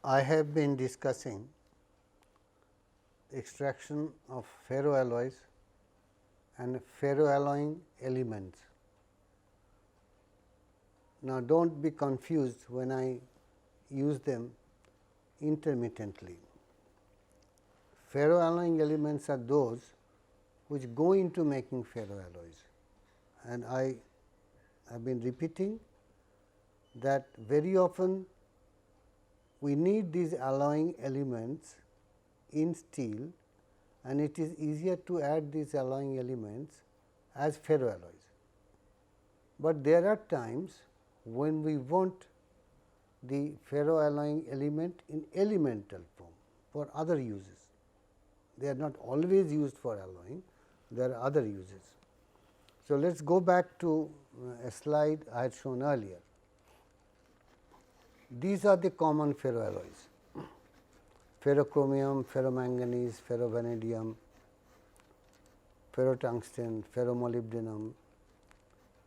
I have been discussing extraction of ferroalloys and ferroalloying elements. Now, do not be confused when I use them intermittently. Ferroalloying elements are those which go into making ferroalloys, and I have been repeating that very often we need these alloying elements in steel, and it is easier to add these alloying elements as ferroalloys. But there are times when we want the ferroalloying element in elemental form for other uses. They are not always used for alloying, there are other uses. So, let us go back to a slide I had shown earlier. These are the common ferroalloys: ferrochromium, ferromanganese, ferrovanadium, ferrotungsten, ferromolybdenum,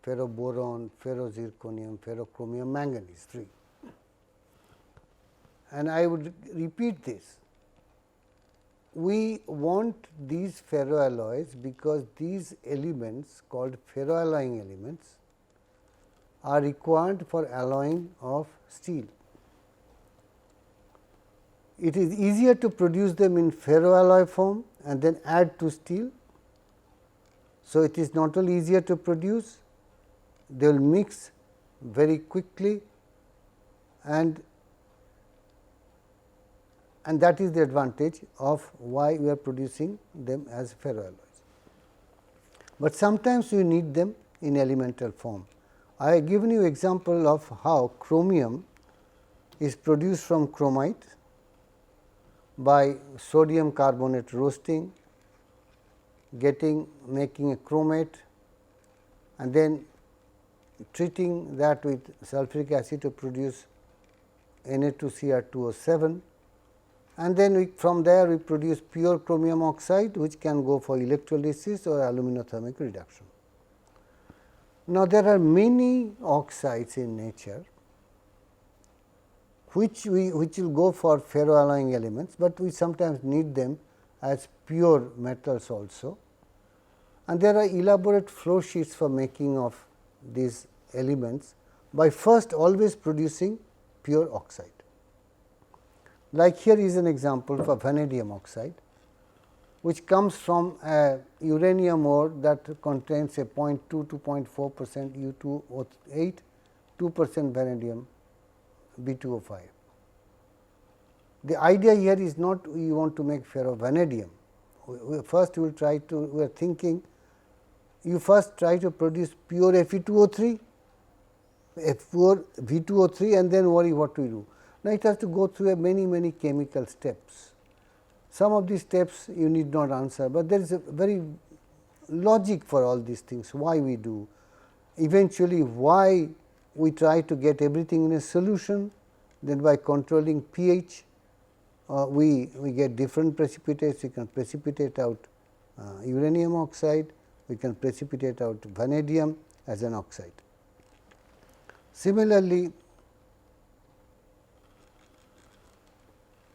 ferroboron, ferrozirconium, ferrochromium manganese, 3. And I would repeat this. We want these ferroalloys because these elements called ferroalloying elements are required for alloying of steel. It is easier to produce them in ferroalloy form and then add to steel. So, it is not only easier to produce, they will mix very quickly, and that is the advantage of why we are producing them as ferroalloys. But sometimes we need them in elemental form. I have given you example of how chromium is produced from chromite by sodium carbonate roasting, making a chromate, and then treating that with sulfuric acid to produce Na2Cr2O7, and then from there we produce pure chromium oxide, which can go for electrolysis or aluminothermic reduction. Now, there are many oxides in nature which will go for ferroalloying elements, but we sometimes need them as pure metals also, and there are elaborate flow sheets for making of these elements by first always producing pure oxide. Like here is an example for vanadium oxide, which comes from a uranium ore that contains a 0.2 to 0.4% U2O8, 2% vanadium B2O5. The idea here is not we want to make ferrovanadium. First we will try to, we are thinking you first try to produce pure Fe2O3, pure V2O3, and then worry what we do. Now, it has to go through many chemical steps. Some of these steps you need not answer, but there is a very logic for all these things, why we do. Eventually, why we try to get everything in a solution, then by controlling pH, we get different precipitates. We can precipitate out uranium oxide, we can precipitate out vanadium as an oxide. Similarly,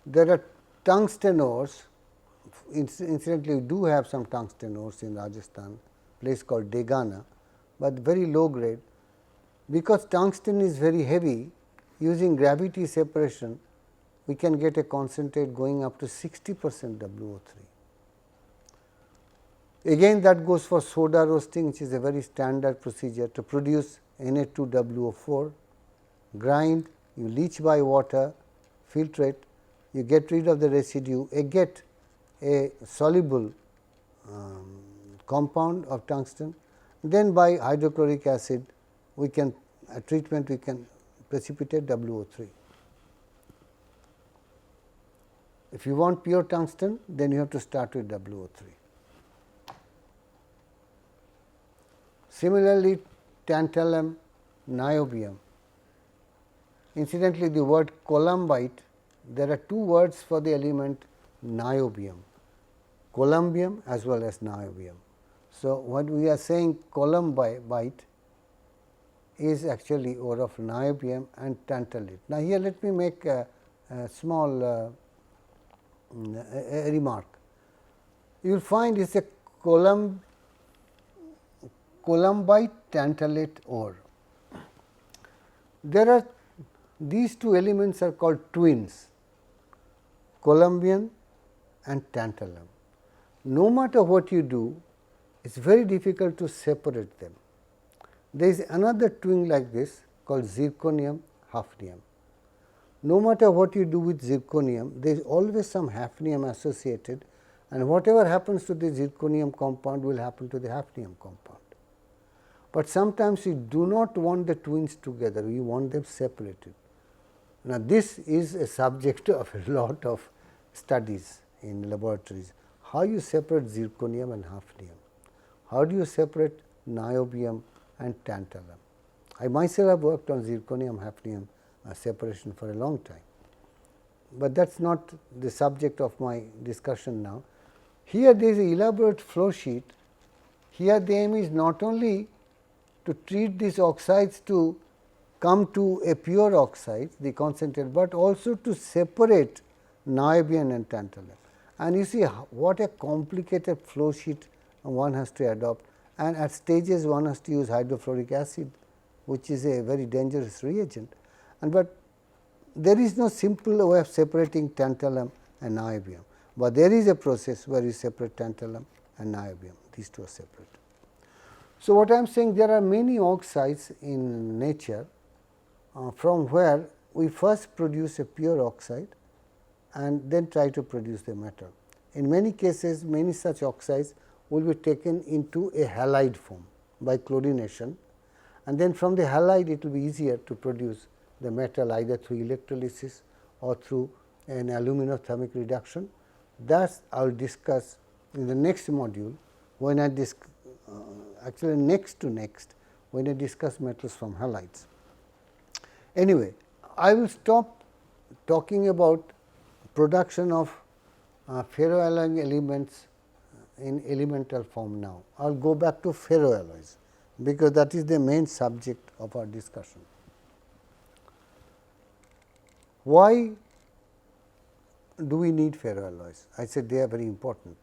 there are tungsten ores. Incidentally, we do have some tungsten ores in Rajasthan, place called Degana, but very low grade. Because tungsten is very heavy, using gravity separation, we can get a concentrate going up to 60% WO3. Again, that goes for soda roasting, which is a very standard procedure to produce Na2WO4, grind, you leach by water, filtrate, you get rid of the residue, get a soluble compound of tungsten, then by hydrochloric acid we can treatment we can precipitate WO3. If you want pure tungsten, then you have to start with WO3. Similarly, tantalum, niobium. Incidentally, the word columbite, there are two words for the element niobium, columbium as well as niobium. So, what we are saying columbite is actually ore of niobium and tantalite. Now, here let me make small a remark. You will find it is a columbite tantalate ore. There are these two elements are called twins, columbian and tantalum. No matter what you do, it is very difficult to separate them. There is another twin like this called zirconium hafnium. No matter what you do with zirconium, there is always some hafnium associated, and whatever happens to the zirconium compound will happen to the hafnium compound. But sometimes we do not want the twins together, we want them separated. Now, this is a subject of a lot of studies in laboratories. How you separate zirconium and hafnium? How do you separate niobium and tantalum? I myself have worked on zirconium hafnium separation for a long time, but that is not the subject of my discussion now. Here there is an elaborate flow sheet. Here the aim is not only to treat these oxides to come to a pure oxide, the concentrate, but also to separate niobium and tantalum. And you see what a complicated flow sheet one has to adopt, and at stages one has to use hydrofluoric acid, which is a very dangerous reagent. And but there is no simple way of separating tantalum and niobium, but there is a process where you separate tantalum and niobium, these two are separate. So, what I am saying, there are many oxides in nature from where we first produce a pure oxide and then try to produce the metal. In many cases, many such oxides will be taken into a halide form by chlorination, and then from the halide it will be easier to produce the metal either through electrolysis or through an aluminothermic reduction. That I will discuss in the next module when I actually next when I discuss metals from halides. Anyway, I will stop talking about production of ferroalloying elements in elemental form now. I will go back to ferroalloys, because that is the main subject of our discussion. Why do we need ferroalloys? I said they are very important.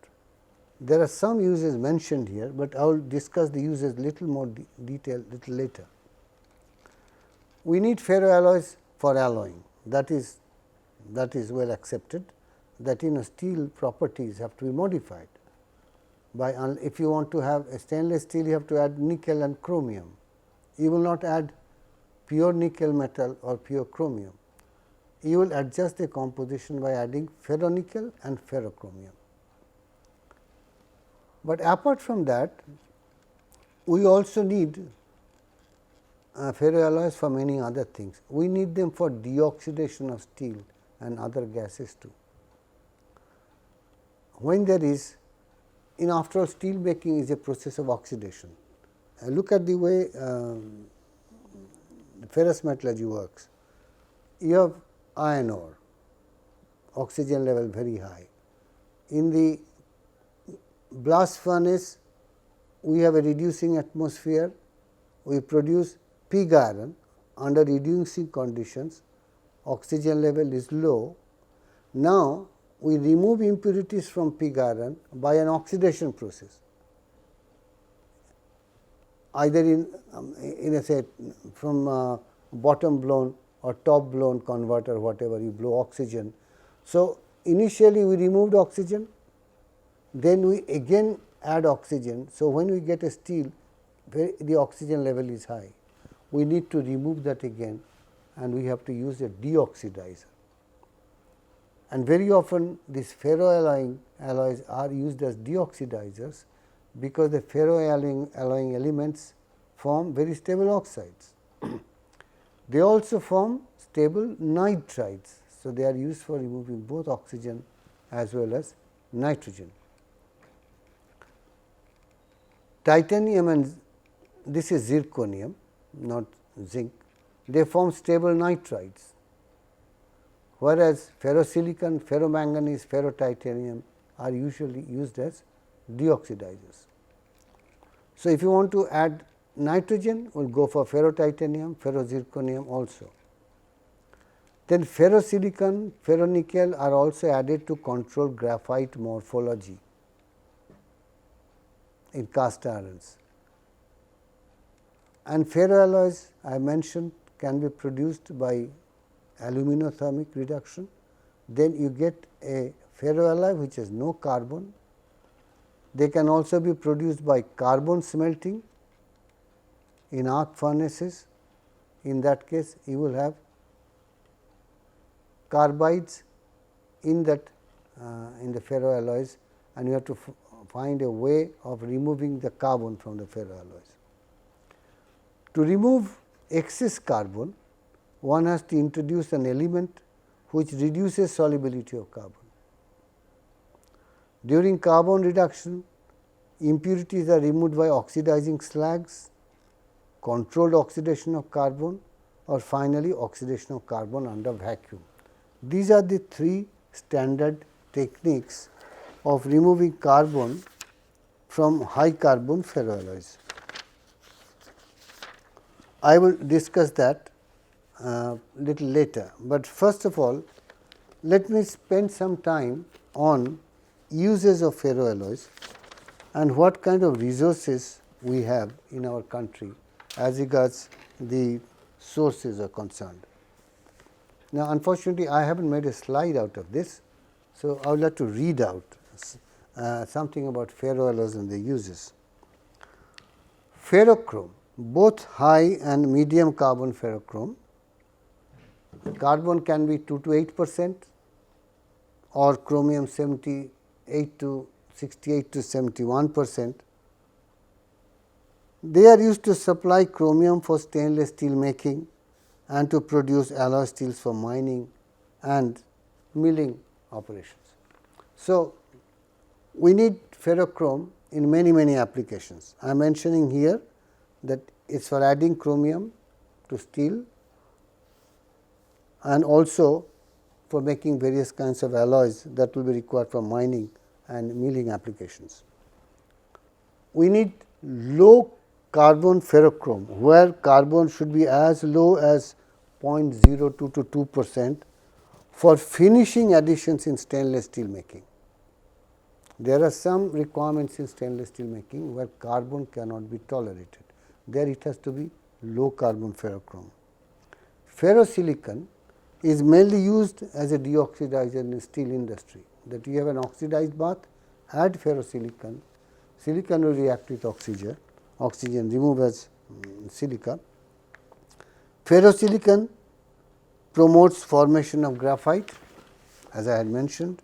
There are some uses mentioned here, but I will discuss the uses little more detail little later. We need ferroalloys for alloying, that is well accepted, that steel properties have to be modified. By if you want to have a stainless steel, you have to add nickel and chromium. You will not add pure nickel metal or pure chromium. You will adjust the composition by adding ferronickel and ferrochromium. But apart from that, we also need ferroalloys for many other things. We need them for deoxidation of steel and other gases too. When there is, after all, steel making is a process of oxidation. Look at the way ferrous metallurgy works. You have iron ore, oxygen level very high. In the blast furnace, we have a reducing atmosphere, we produce pig iron under reducing conditions, oxygen level is low. Now, we remove impurities from pig iron by an oxidation process, either in a say from bottom blown or top blown converter, whatever you blow oxygen. So, initially we removed oxygen, then we again add oxygen. So, when we get a steel where the oxygen level is high, we need to remove that again, and we have to use a deoxidizer. And very often these ferroalloying alloys are used as deoxidizers, because the ferroalloying elements form very stable oxides. They also form stable nitrides. So, they are used for removing both oxygen as well as nitrogen. Titanium and this is zirconium, not zinc, they form stable nitrides, whereas ferrosilicon, ferromanganese, ferrotitanium are usually used as deoxidizers. So, if you want to add nitrogen, we will go for ferrotitanium, ferrozirconium also. Then ferrosilicon, ferronickel are also added to control graphite morphology in cast irons. And ferroalloys I mentioned can be produced by aluminothermic reduction. Then you get a ferroalloy which has no carbon. They can also be produced by carbon smelting in arc furnaces. In that case, you will have carbides in that in the ferroalloys, and you have to find a way of removing the carbon from the ferroalloys. To remove excess carbon, one has to introduce an element which reduces solubility of carbon. During carbon reduction, impurities are removed by oxidizing slags, controlled oxidation of carbon, or finally oxidation of carbon under vacuum. These are the three standard techniques of removing carbon from high carbon ferroalloys. I will discuss that little later, but first of all let me spend some time on uses of ferroalloys and what kind of resources we have in our country as regards the sources are concerned. Now, unfortunately, I haven't made a slide out of this, so I would like to read out something about ferroalloys and their uses. Ferrochrome, both high and medium carbon ferrochrome. Carbon can be 2 to 8% or chromium 78 to 68 to 71%. They are used to supply chromium for stainless steel making and to produce alloy steels for mining and milling operations. So, we need ferrochrome in many applications. I am mentioning here that it is for adding chromium to steel and also for making various kinds of alloys that will be required for mining and milling applications. We need low carbon ferrochrome, where carbon should be as low as 0.02 to 2% for finishing additions in stainless steel making. There are some requirements in stainless steel making where carbon cannot be tolerated. There it has to be low carbon ferrochrome. Ferrosilicon is mainly used as a deoxidizer in the steel industry, that you have an oxidized bath, add ferrosilicon, silicon will react with oxygen, remove as silica. Ferrosilicon promotes formation of graphite, as I had mentioned,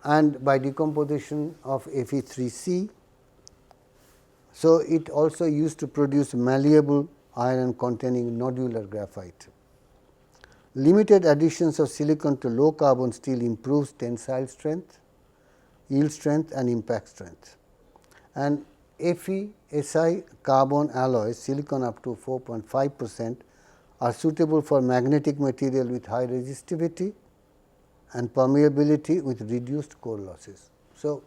and by decomposition of Fe3C. So, it also used to produce malleable iron containing nodular graphite. Limited additions of silicon to low carbon steel improves tensile strength, yield strength and impact strength. And Fe, Si carbon alloys, silicon up to 4.5% are suitable for magnetic material with high resistivity and permeability with reduced core losses. So,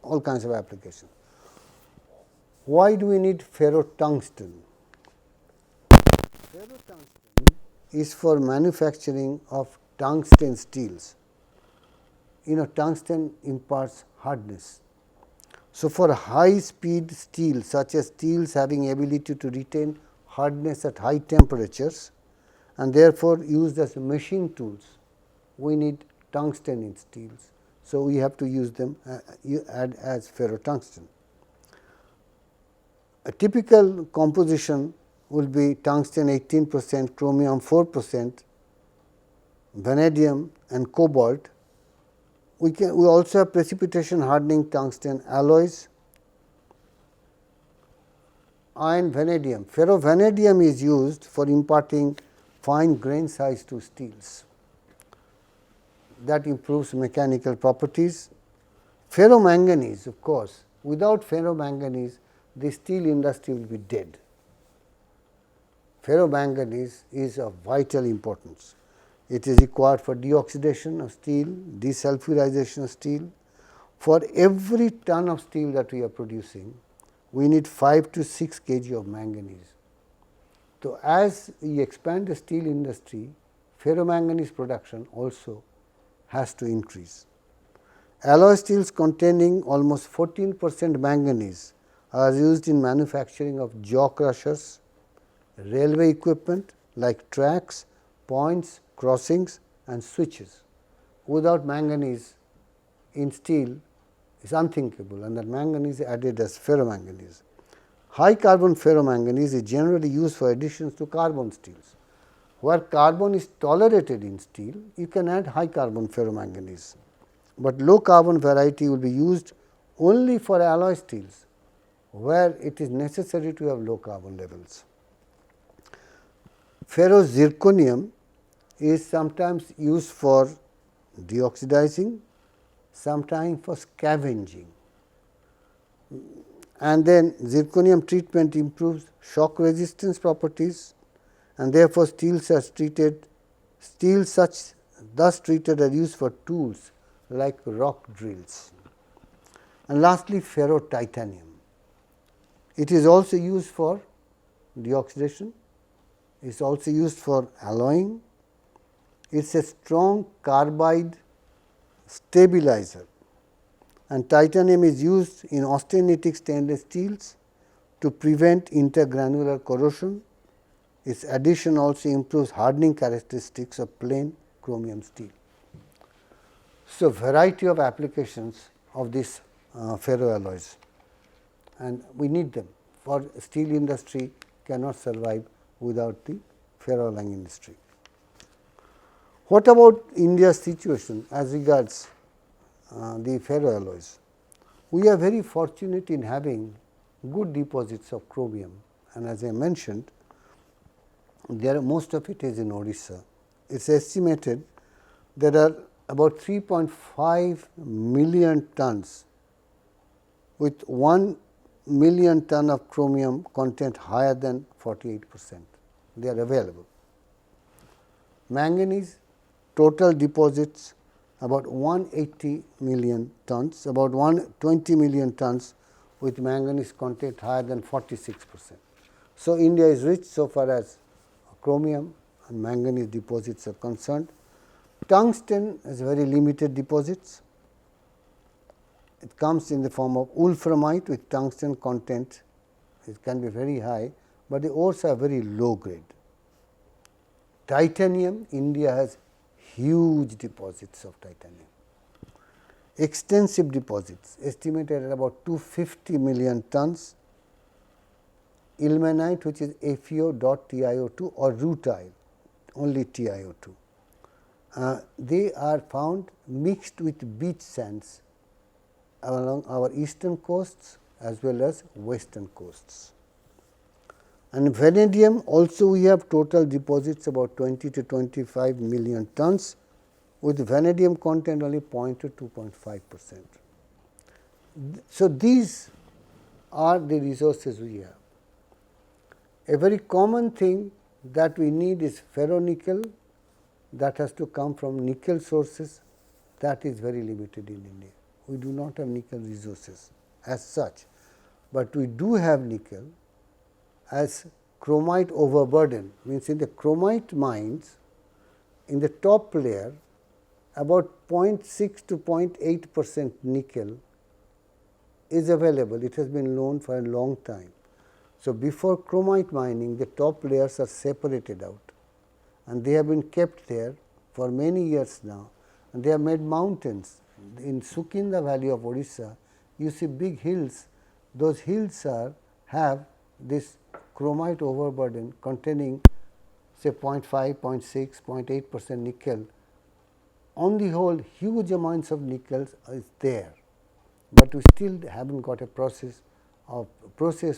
all kinds of applications. Why do we need ferrotungsten? Ferrotungsten is for manufacturing of tungsten steels. You know, tungsten imparts hardness. So, for high speed steel, such as steels having ability to retain hardness at high temperatures and therefore used as machine tools, we need tungsten in steels. So, we have to use them add as ferrotungsten. A typical composition will be tungsten 18%, chromium 4%, vanadium and cobalt. We also have precipitation hardening tungsten alloys, iron vanadium. Ferrovanadium is used for imparting fine grain size to steels. That improves mechanical properties. Ferromanganese, of course, without ferromanganese, the steel industry will be dead. Ferromanganese is of vital importance. It is required for deoxidation of steel, desulfurization of steel. For every ton of steel that we are producing, we need 5 to 6 kg of manganese. So, as we expand the steel industry, ferromanganese production also has to increase. Alloy steels containing almost 14% manganese are used in manufacturing of jaw crushers, railway equipment like tracks, points, crossings and switches. Without manganese in steel is unthinkable, and that manganese is added as ferromanganese. High carbon ferromanganese is generally used for additions to carbon steels. Where carbon is tolerated in steel, you can add high carbon ferromanganese, but low carbon variety will be used only for alloy steels, where it is necessary to have low carbon levels. Ferrozirconium is sometimes used for deoxidizing, sometimes for scavenging, and then zirconium treatment improves shock resistance properties, and therefore thus treated are used for tools like rock drills. And lastly, ferrotitanium. It is also used for deoxidation, it is also used for alloying. It is a strong carbide stabilizer, and titanium is used in austenitic stainless steels to prevent intergranular corrosion. Its addition also improves hardening characteristics of plain chromium steel. So, variety of applications of these ferroalloys, and we need them, for steel industry cannot survive without the ferroalloying industry. What about India's situation as regards the ferroalloys? We are very fortunate in having good deposits of chromium, and as I mentioned, most of it is in Odisha. It is estimated there are about 3.5 million tons with 1 million ton of chromium content higher than 48%. They are available. Manganese total deposits about 180 million tons, about 120 million tons with manganese content higher than 46%. So, India is rich so far as chromium and manganese deposits are concerned. Tungsten has very limited deposits. It comes in the form of wolframite with tungsten content. It can be very high, but the ores are very low grade. Titanium, India has huge deposits of titanium, extensive deposits estimated at about 250 million tons. Ilmenite, which is FeO.TiO2 or rutile, only TiO2. They are found mixed with beach sands along our eastern coasts as well as western coasts. And vanadium also we have total deposits about 20 to 25 million tons with vanadium content only 0.2 to 2.5%. So, these are the resources we have. A very common thing that we need is ferronickel, that has to come from nickel sources, that is very limited in India. We do not have nickel resources as such, but we do have nickel as chromite overburden, means in the chromite mines in the top layer about 0.6 to 0.8% nickel is available. It has been known for a long time. So, before chromite mining, the top layers are separated out, and they have been kept there for many years now, and they have made mountains. In Sukinda valley of Odisha, you see big hills. Those hills have this chromite overburden containing say 0.5, 0.6, 0.8% nickel. On the whole, huge amounts of nickel is there, but we still haven't got a process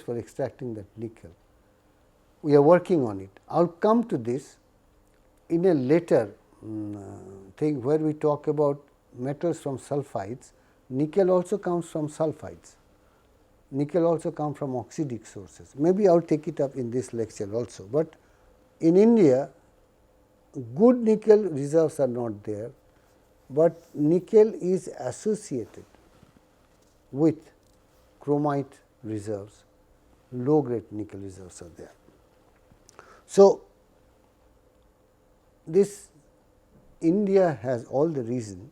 for extracting that nickel. We are working on it. I will come to this in a later thing where we talk about metals from sulfides. Nickel also comes from sulfides. Nickel also comes from oxidic sources. Maybe I will take it up in this lecture also, but in India good nickel reserves are not there, but nickel is associated with chromite reserves, low grade nickel reserves are there. So, this India has all the reason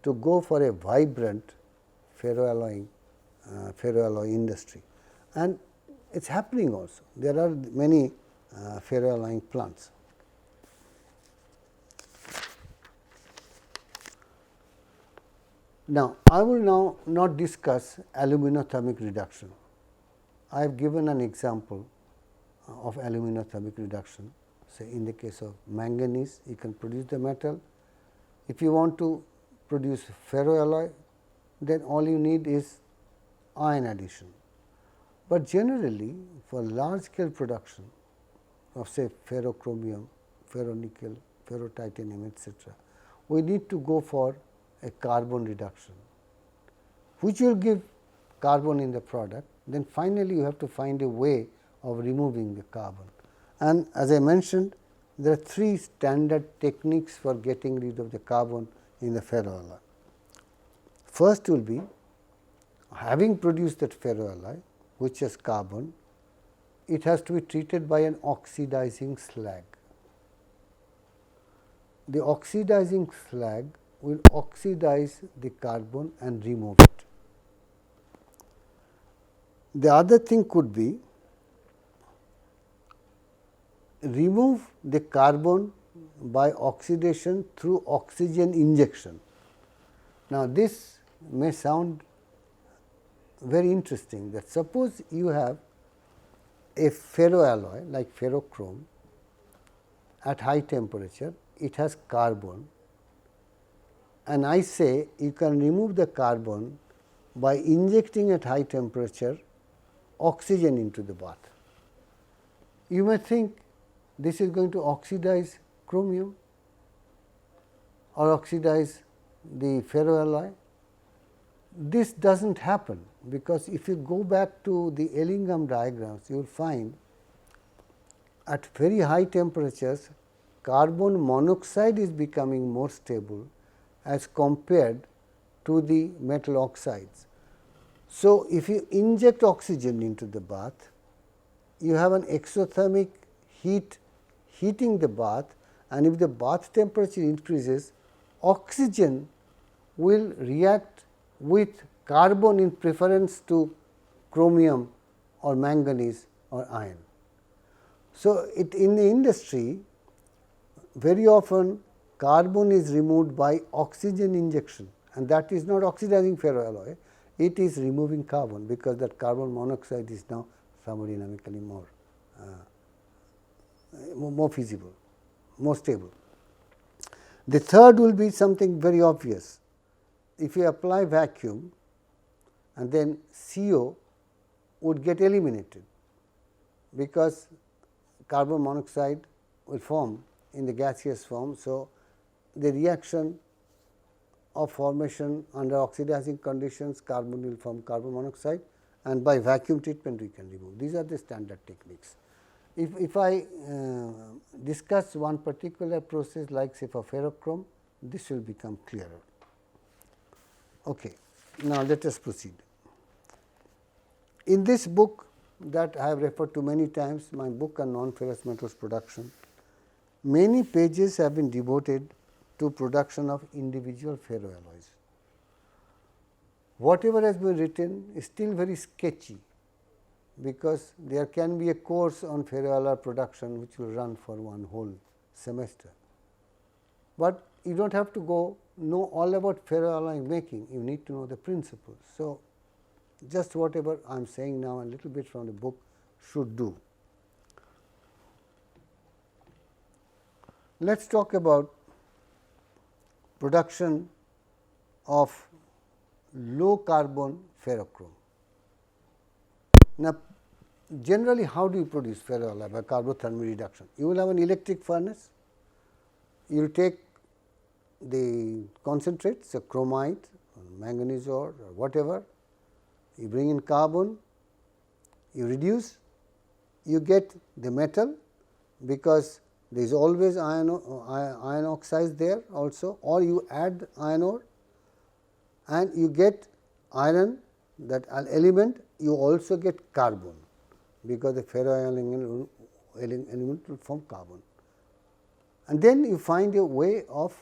to go for a vibrant ferroalloy industry, and it is happening also. There are many ferroalloying plants. Now, I will now not discuss aluminothermic reduction. I have given an example of aluminothermic reduction. Say in the case of manganese, you can produce the metal. If you want to produce ferroalloy, then all you need is ion addition. But generally, for large scale production of say ferrochromium, ferronickel, ferrotitanium, etc., we need to go for a carbon reduction, which will give carbon in the product. Then finally, you have to find a way of removing the carbon. And as I mentioned, there are 3 standard techniques for getting rid of the carbon in the ferroalloy. First will be, having produced that ferroalloy which has carbon, it has to be treated by an oxidizing slag. The oxidizing slag will oxidize the carbon and remove it. The other thing could be, remove the carbon by oxidation through oxygen injection. Now, this may sound very interesting, that suppose you have a ferroalloy like ferrochrome at high temperature, it has carbon, and I say you can remove the carbon by injecting at high temperature oxygen into the bath. You may think this is going to oxidize chromium or oxidize the ferroalloy. This does not happen, because if you go back to the Ellingham diagrams, you will find at very high temperatures carbon monoxide is becoming more stable as compared to the metal oxides. So, if you inject oxygen into the bath, you have an exothermic heat heating the bath, and if the bath temperature increases, oxygen will react with carbon in preference to chromium or manganese or iron. So, in the industry, very often carbon is removed by oxygen injection, and that is not oxidizing ferroalloy, it is removing carbon, because that carbon monoxide is now thermodynamically more feasible, more stable. The third will be something very obvious. If you apply vacuum, and then CO would get eliminated, because carbon monoxide will form in the gaseous form. So, the reaction of formation under oxidizing conditions, carbon will form carbon monoxide, and by vacuum treatment we can remove. These are the standard techniques. If I discuss one particular process like say for ferrochrome, this will become clearer. Okay. Now, let us proceed. In this book that I have referred to many times, my book on non-ferrous metals production, many pages have been devoted to production of individual ferroalloys. Whatever has been written is still very sketchy, because there can be a course on ferroalloy production which will run for one whole semester. But you do not have to know all about ferroalloy making, you need to know the principles. So, just whatever I am saying now, a little bit from the book should do. Let us talk about production of low carbon ferrochrome. Now, generally how do you produce ferroalloy? By carbothermic reduction. You will have an electric furnace, you will take the concentrates, so chromite, or manganese ore or whatever, you bring in carbon, you reduce, you get the metal, because there is always iron oxides there also, or you add iron ore and you get iron, that element, you also get carbon, because the ferroalloy element will form carbon. And then you find a way of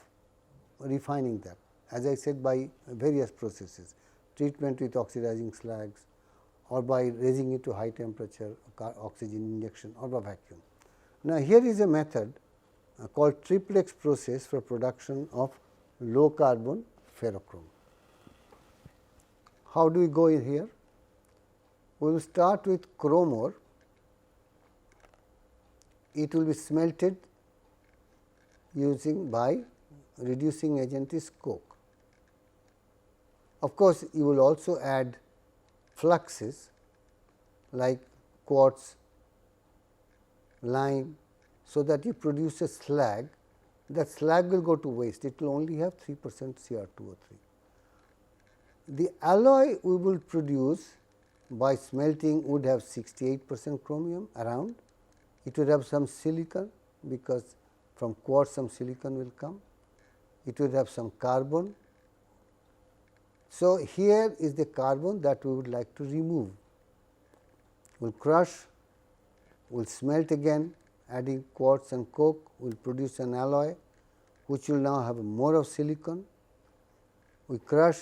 refining that, as I said, by various processes, treatment with oxidizing slags, or by raising it to high temperature, oxygen injection, or by vacuum. Now, here is a method called triplex process for production of low carbon ferrochrome. How do we go in here? We will start with chrome ore. It will be smelted using by reducing agent is coke. Of course, you will also add fluxes like quartz, lime, so that you produce a slag. That slag will go to waste, it will only have 3% Cr2O3. The alloy we will produce by smelting would have 68% chromium around. It would have some silicon, because from quartz some silicon will come. It would have some carbon. So, here is the carbon that we would like to remove. We will crush, we will smelt again, adding quartz and coke, we will produce an alloy which will now have more of silicon. We crush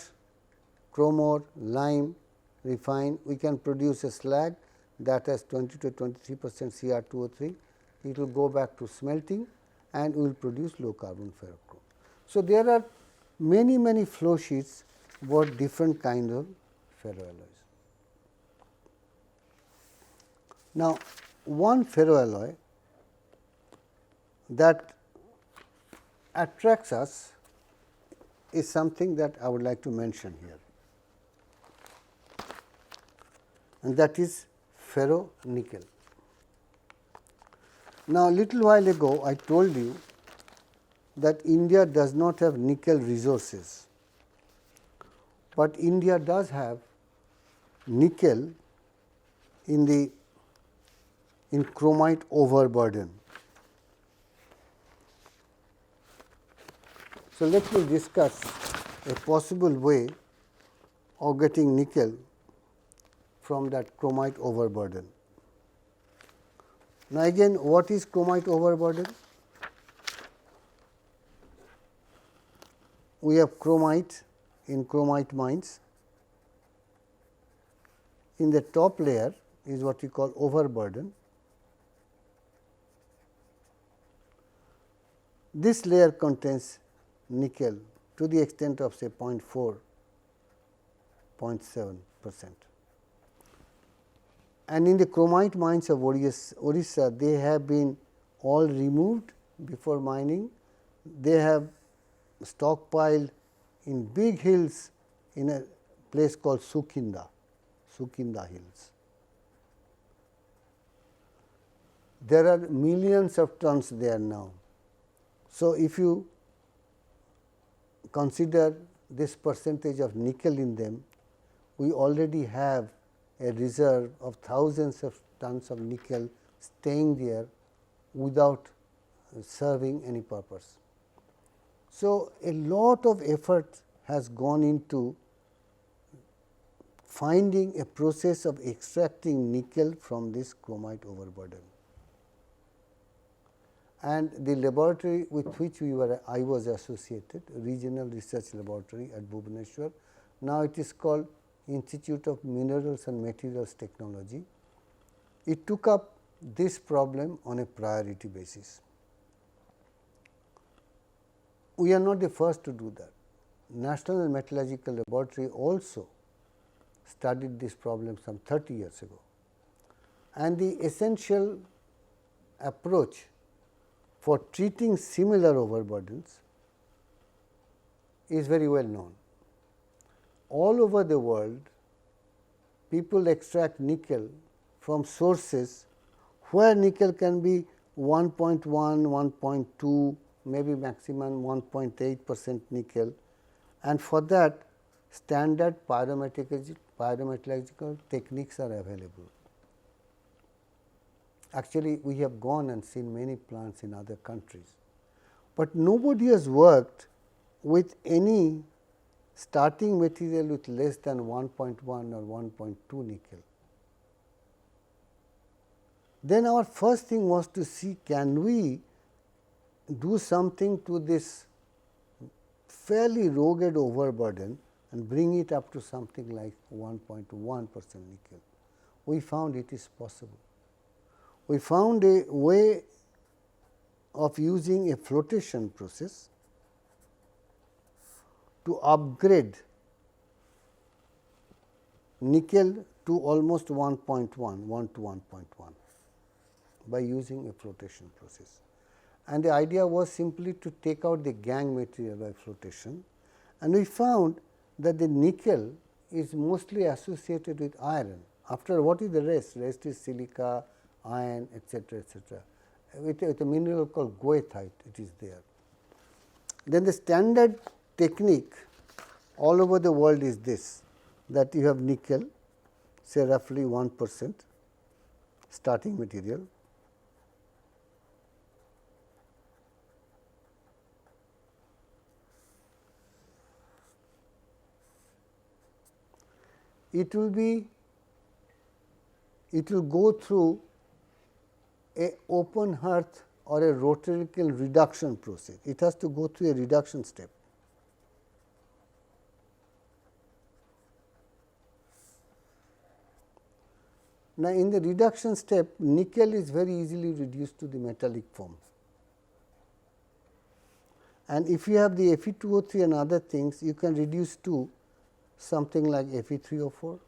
chrome ore, lime, refine, we can produce a slag that has 20 to 23% Cr2O3. It will go back to smelting and we will produce low carbon ferrochrome. So, there are many flow sheets for different kinds of ferroalloys. Now, one ferroalloy that attracts us is something that I would like to mention here, and that is ferro-nickel. Now, little while ago I told you that India does not have nickel resources, but India does have nickel in chromite overburden. So, let me discuss a possible way of getting nickel from that chromite overburden. Now, again, what is chromite overburden? We have chromite in chromite mines. In the top layer is what we call overburden. This layer contains nickel to the extent of say 0.4, 0.7%. And in the chromite mines of Orissa, they have been all removed before mining. They have stockpiled in big hills in a place called Sukinda hills. There are millions of tons there now. So, if you consider this percentage of nickel in them, we already have a reserve of thousands of tons of nickel staying there without serving any purpose. So, a lot of effort has gone into finding a process of extracting nickel from this chromite overburden. And the laboratory with which I was associated, Regional Research Laboratory at Bhubaneswar, now it is called Institute of Minerals and Materials Technology. It took up this problem on a priority basis. We are not the first to do that. National Metallurgical Laboratory also studied this problem some 30 years ago, and the essential approach for treating similar overburdens is very well known. All over the world, people extract nickel from sources where nickel can be 1.1, 1.2, maybe maximum 1.8% nickel, and for that standard pyrometallurgical techniques are available. Actually, we have gone and seen many plants in other countries, but nobody has worked with any starting material with less than 1.1 or 1.2 nickel. Then our first thing was to see, can we do something to this fairly rugged overburden and bring it up to something like 1.1% nickel. We found it is possible. We found a way of using a flotation process to upgrade nickel to almost 1.1 to 1.1 by using a flotation process. And the idea was simply to take out the gangue material by flotation, and we found that the nickel is mostly associated with iron. After, what is the rest? Rest is silica, iron, etc., etc. With a mineral called goethite, it is there. Then the standard technique all over the world is this, that you have nickel, say roughly 1% starting material, it will go through a open hearth or a rotarical reduction process. It has to go through a reduction step. Now, in the reduction step, nickel is very easily reduced to the metallic form. And if you have the Fe2O3 and other things, you can reduce to something like Fe3O4.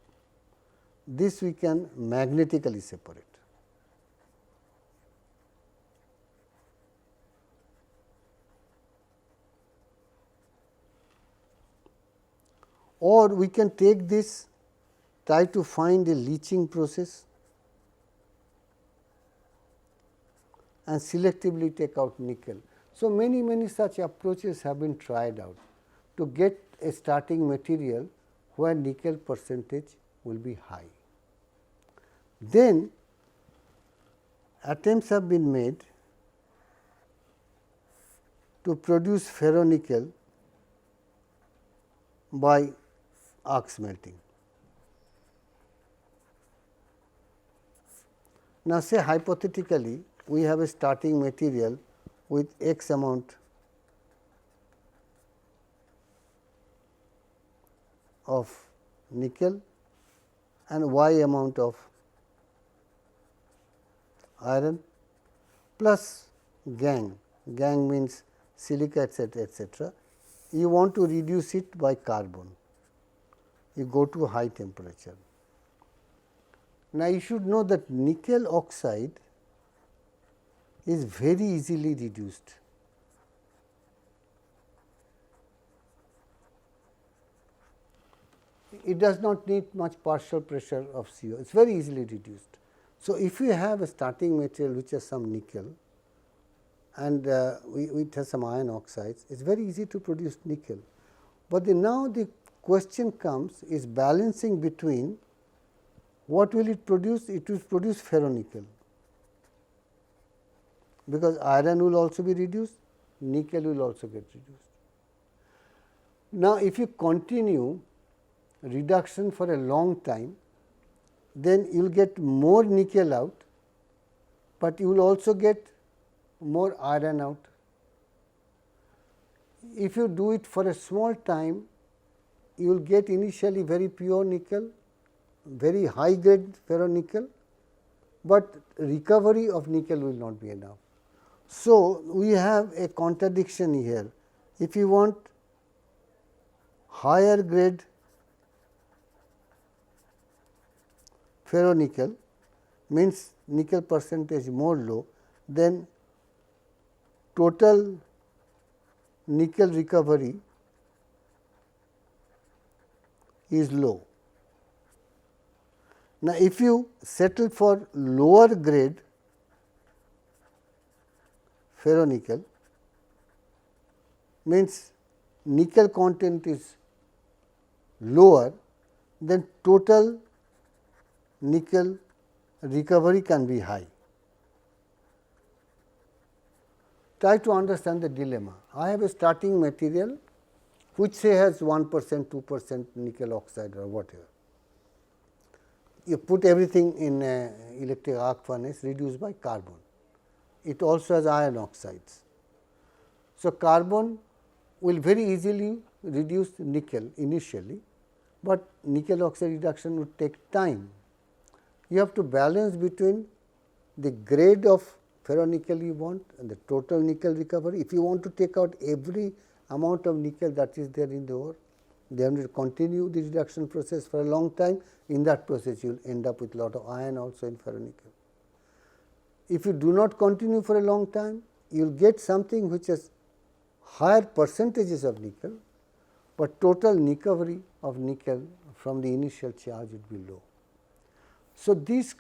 This we can magnetically separate. Or we can take this, try to find a leaching process and selectively take out nickel. So, many such approaches have been tried out to get a starting material where nickel percentage will be high. Then attempts have been made to produce ferronickel by arc smelting. Now, say hypothetically we have a starting material with x amount of nickel and y amount of iron plus gangue. Gangue means silica, etc., etc. You want to reduce it by carbon. You go to high temperature. Now, you should know that nickel oxide is very easily reduced. It does not need much partial pressure of CO, it is very easily reduced. So, if you have a starting material which has some nickel and it has some iron oxides, it is very easy to produce nickel. But now the question comes is balancing between what will it produce? It will produce ferronickel, because iron will also be reduced, nickel will also get reduced. Now, if you continue reduction for a long time, then you will get more nickel out, but you will also get more iron out. If you do it for a small time, you will get initially very pure nickel, very high grade ferronickel, but recovery of nickel will not be enough. So, we have a contradiction here. If you want higher grade ferronickel, means nickel percentage more low, then total nickel recovery is low. Now, if you settle for lower grade ferronickel, means nickel content is lower, then total nickel recovery can be high. Try to understand the dilemma. I have a starting material which say has 1%, 2% nickel oxide or whatever. You put everything in a electric arc furnace reduced by carbon. It also has iron oxides. So, carbon will very easily reduce nickel initially, but nickel oxide reduction would take time. You have to balance between the grade of ferronickel you want and the total nickel recovery. If you want to take out every amount of nickel that is there in the ore, then you will continue the reduction process for a long time. In that process, you will end up with lot of iron also in ferronickel. If you do not continue for a long time, you will get something which has higher percentages of nickel, but total recovery of nickel from the initial charge would be low. So, these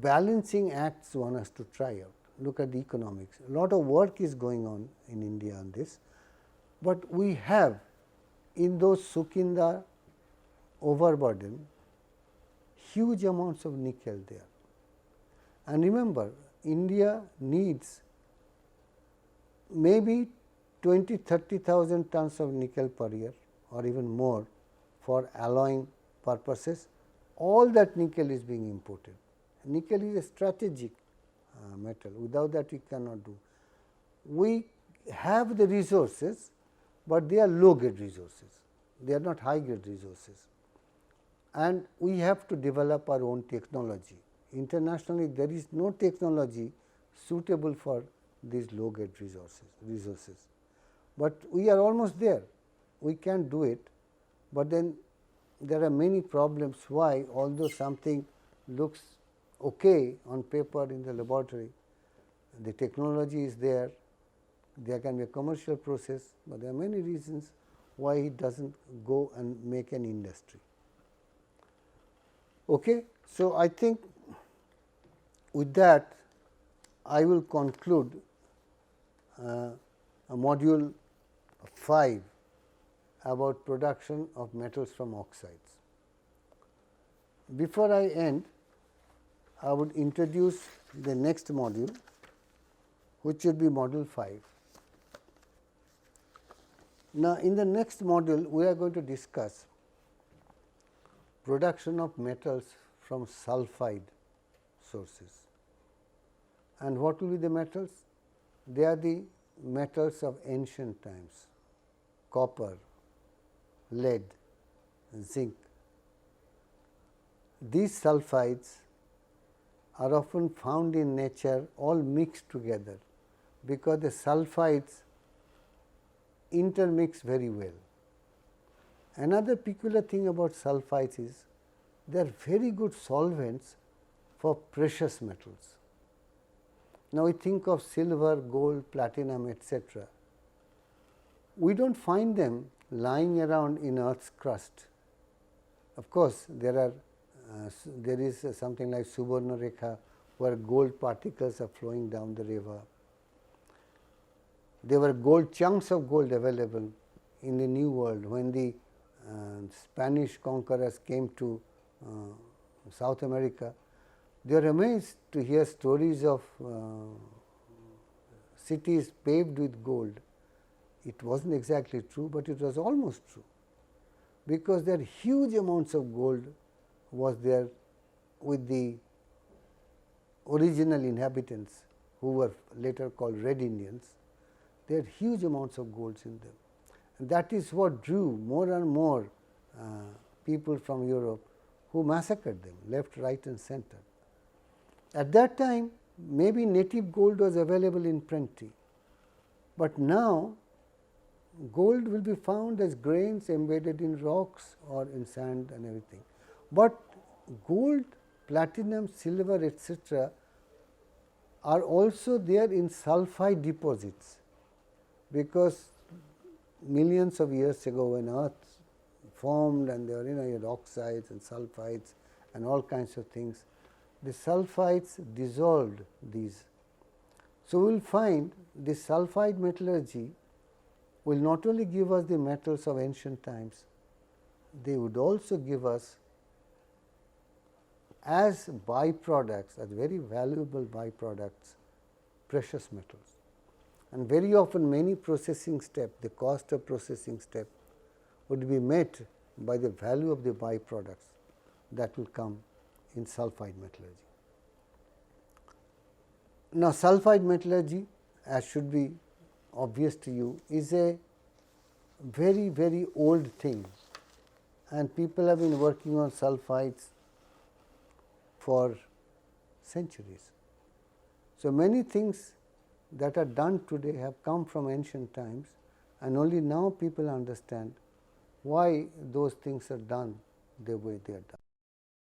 balancing acts one has to try out. Look at the economics. A lot of work is going on in India on this, but we have in those Sukinda overburden huge amounts of nickel there. And remember, India needs maybe 20,000-30,000 tons of nickel per year or even more for alloying purposes. All that nickel is being imported. Nickel is a strategic metal, without that we cannot do. We have the resources, but they are low grade resources, they are not high grade resources, and we have to develop our own technology. Internationally, there is no technology suitable for these low grade resources, but we are almost there, we can do it, but then there are many problems why, although something looks okay on paper in the laboratory, the technology is there, there can be a commercial process, but there are many reasons why it does not go and make an industry. Okay. So, I think with that I will conclude module 5 about production of metals from oxides. Before I end, I would introduce the next module, which will be module 5. Now, in the next module, we are going to discuss production of metals from sulfide sources. And what will be the metals? They are the metals of ancient times: copper, lead, zinc. These sulfides are often found in nature all mixed together, because the sulfides intermix very well. Another peculiar thing about sulfides is they are very good solvents for precious metals. Now, we think of silver, gold, platinum, etc. We do not find them lying around in earth's crust. Of course, there is something like Subarna Rekha, where gold particles are flowing down the river. There were gold chunks of gold available in the New World when the Spanish conquerors came to South America. They were amazed to hear stories of cities paved with gold. It was not exactly true, but it was almost true, because there are huge amounts of gold was there with the original inhabitants, who were later called Red Indians. There are huge amounts of golds in them, and that is what drew more and more people from Europe, who massacred them left, right and center. At that time, maybe native gold was available in plenty, but now gold will be found as grains embedded in rocks or in sand and everything. But gold, platinum, silver, etc. are also there in sulfide deposits, because millions of years ago, when earth formed and there were you had oxides and sulfides and all kinds of things, the sulfides dissolved these. So, we will find the sulfide metallurgy will not only give us the metals of ancient times, they would also give us as byproducts, as very valuable byproducts, precious metals. And very often many processing step, the cost of processing step would be met by the value of the byproducts that will come in sulfide metallurgy. Now, sulfide metallurgy, as should be obvious to you, is a very old thing, and people have been working on sulfides for centuries. So, many things that are done today have come from ancient times, and only now people understand why those things are done the way they are done.